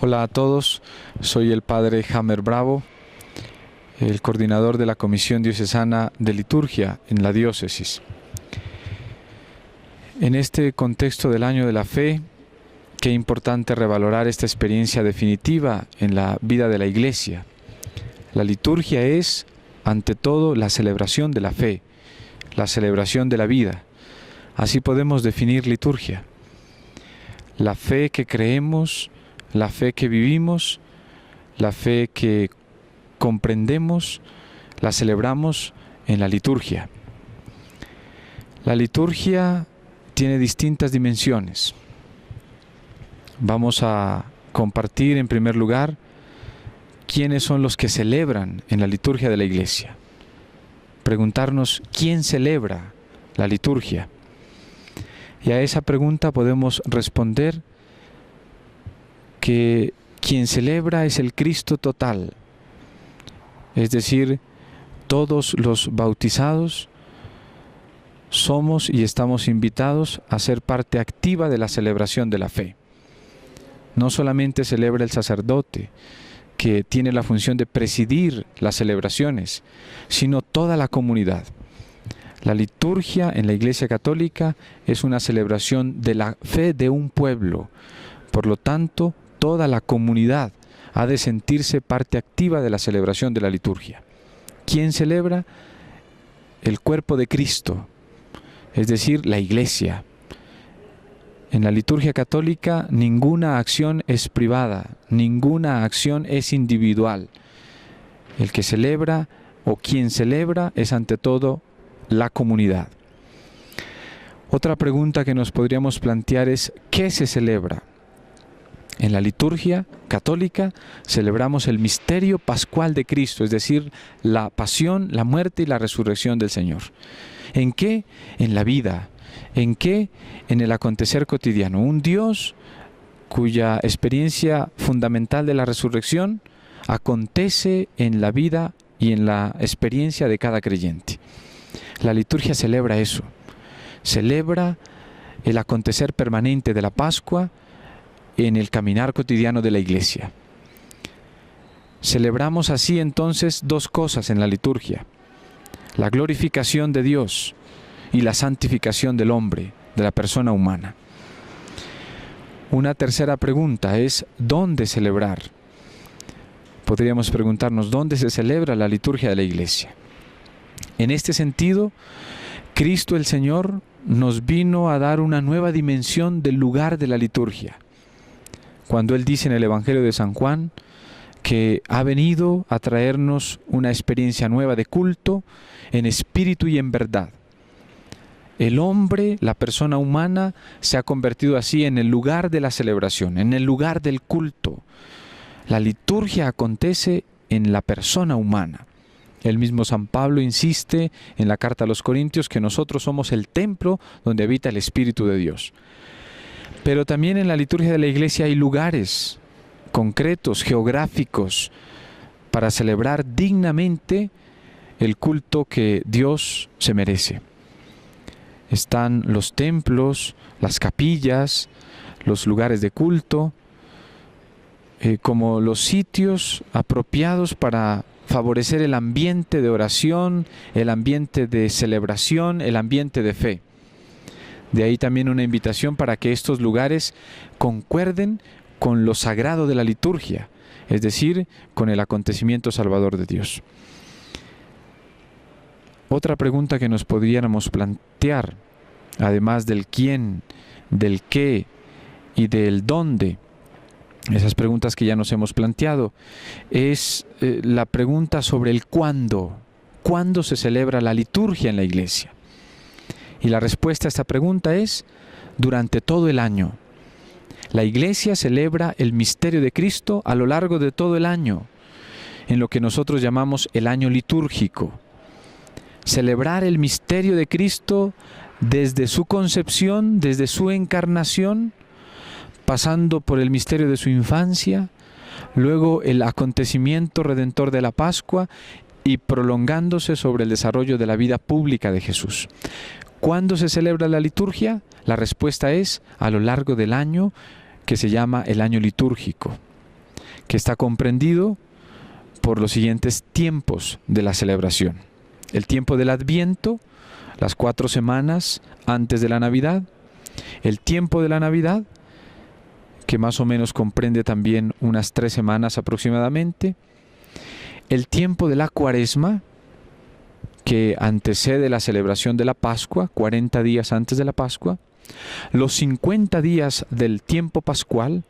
Hola a todos, soy el Padre Hammer Bravo, el coordinador de la Comisión Diocesana de Liturgia en la diócesis. En este contexto del Año de la Fe, qué importante revalorar esta experiencia definitiva en la vida de la Iglesia. La liturgia es, ante todo, la celebración de la fe, la celebración de la vida. Así podemos definir liturgia. La fe que creemos, la fe que vivimos, la fe que comprendemos, la celebramos en la liturgia. La liturgia tiene distintas dimensiones. Vamos a compartir en primer lugar quiénes son los que celebran en la liturgia de la Iglesia. Preguntarnos quién celebra la liturgia. Y a esa pregunta podemos responder que quien celebra es el Cristo total, es decir, todos los bautizados somos y estamos invitados a ser parte activa de la celebración de la fe. No solamente celebra el sacerdote, que tiene la función de presidir las celebraciones, sino toda la comunidad. La liturgia en la Iglesia Católica es una celebración de la fe de un pueblo. Por lo tanto, toda la comunidad ha de sentirse parte activa de la celebración de la liturgia. ¿Quién celebra? El cuerpo de Cristo, es decir, la Iglesia. En la liturgia católica ninguna acción es privada, ninguna acción es individual. El que celebra o quien celebra es ante todo la comunidad. Otra pregunta que nos podríamos plantear es ¿qué se celebra? En la liturgia católica celebramos el misterio pascual de Cristo, es decir, la pasión, la muerte y la resurrección del Señor. ¿En qué? En la vida. ¿En qué? En el acontecer cotidiano. Un Dios cuya experiencia fundamental de la resurrección acontece en la vida y en la experiencia de cada creyente. La liturgia celebra eso. Celebra el acontecer permanente de la Pascua en el caminar cotidiano de la Iglesia. Celebramos así entonces dos cosas en la liturgia: la glorificación de Dios y la santificación del hombre, de la persona humana. Una tercera pregunta es ¿dónde celebrar? Podríamos preguntarnos ¿dónde se celebra la liturgia de la Iglesia? En este sentido, Cristo el Señor nos vino a dar una nueva dimensión del lugar de la liturgia. Cuando Él dice en el Evangelio de San Juan que ha venido a traernos una experiencia nueva de culto en espíritu y en verdad. El hombre, la persona humana, se ha convertido así en el lugar de la celebración, en el lugar del culto. La liturgia acontece en la persona humana. El mismo San Pablo insiste en la carta a los Corintios que nosotros somos el templo donde habita el Espíritu de Dios. Pero también en la liturgia de la Iglesia hay lugares concretos, geográficos, para celebrar dignamente el culto que Dios se merece. Están los templos, las capillas, los lugares de culto, como los sitios apropiados para favorecer el ambiente de oración, el ambiente de celebración, el ambiente de fe. De ahí también una invitación para que estos lugares concuerden con lo sagrado de la liturgia, es decir, con el acontecimiento salvador de Dios. Otra pregunta que nos podríamos plantear, además del quién, del qué y del dónde, esas preguntas que ya nos hemos planteado, es la pregunta sobre el cuándo. ¿Cuándo se celebra la liturgia en la Iglesia? Y la respuesta a esta pregunta es durante todo el año. La Iglesia celebra el misterio de Cristo a lo largo de todo el año, en lo que nosotros llamamos el año litúrgico. Celebrar el misterio de Cristo desde su concepción, desde su encarnación, pasando por el misterio de su infancia, luego el acontecimiento redentor de la Pascua y prolongándose sobre el desarrollo de la vida pública de Jesús. ¿Cuándo se celebra la liturgia? La respuesta es a lo largo del año, que se llama el año litúrgico. que está comprendido por los siguientes tiempos de la celebración. El tiempo del Adviento, las 4 semanas antes de la Navidad. El tiempo de la Navidad, que más o menos comprende también unas 3 semanas aproximadamente. El tiempo de la Cuaresma, que antecede la celebración de la Pascua, 40 días antes de la Pascua. Los 50 días del tiempo pascual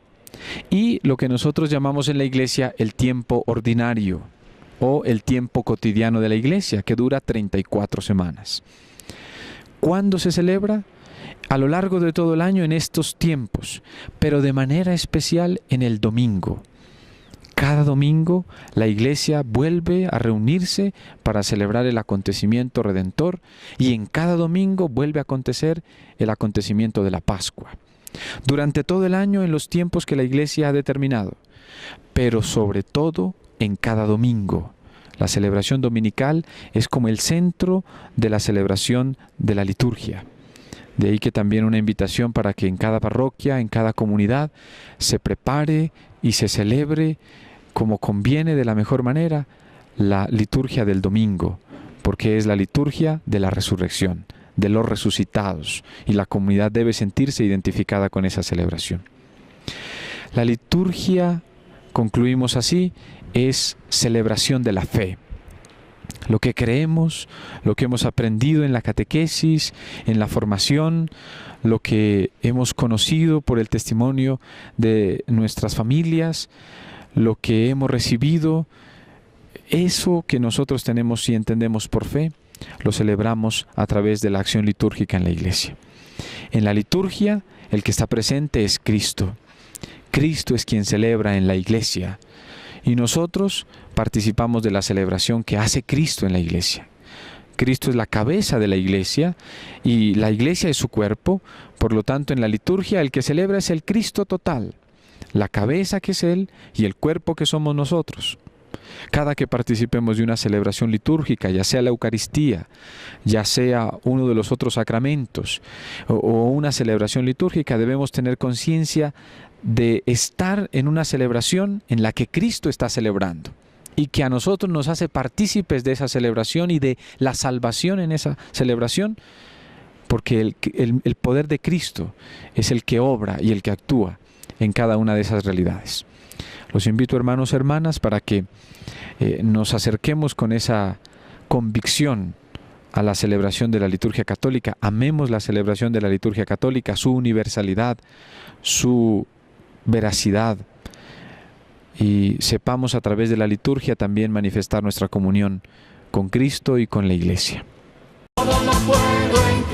y lo que nosotros llamamos en la iglesia el tiempo ordinario o el tiempo cotidiano de la iglesia, que dura 34 semanas. ¿Cuándo se celebra? A lo largo de todo el año en estos tiempos, pero de manera especial en el domingo. Cada domingo la iglesia vuelve a reunirse para celebrar el acontecimiento redentor y en cada domingo vuelve a acontecer el acontecimiento de la Pascua. Durante todo el año en los tiempos que la iglesia ha determinado, pero sobre todo en cada domingo. La celebración dominical es como el centro de la celebración de la liturgia. De ahí que también una invitación para que en cada parroquia, en cada comunidad, se prepare y se celebre como conviene de la mejor manera la liturgia del domingo, porque es la liturgia de la resurrección, de los resucitados, y la comunidad debe sentirse identificada con esa celebración. La liturgia, concluimos así, es celebración de la fe. Lo que creemos, lo que hemos aprendido en la catequesis, en la formación, lo que hemos conocido por el testimonio de nuestras familias, lo que hemos recibido, eso que nosotros tenemos y entendemos por fe, lo celebramos a través de la acción litúrgica en la iglesia. En la liturgia, el que está presente es Cristo. Cristo es quien celebra en la iglesia. Y nosotros participamos de la celebración que hace Cristo en la iglesia. Cristo es la cabeza de la iglesia y la iglesia es su cuerpo. Por lo tanto, en la liturgia el que celebra es el Cristo total. La cabeza que es Él y el cuerpo que somos nosotros. Cada que participemos de una celebración litúrgica, ya sea la Eucaristía, ya sea uno de los otros sacramentos o una celebración litúrgica, debemos tener conciencia de estar en una celebración en la que Cristo está celebrando y que a nosotros nos hace partícipes de esa celebración y de la salvación en esa celebración, porque el poder de Cristo es el que obra y el que actúa en cada una de esas realidades. Los invito, hermanos, hermanas, para que nos acerquemos con esa convicción a la celebración de la liturgia católica. Amemos la celebración de la liturgia católica, su universalidad, su veracidad, y sepamos a través de la liturgia también manifestar nuestra comunión con Cristo y con la iglesia. Todo lo puedo en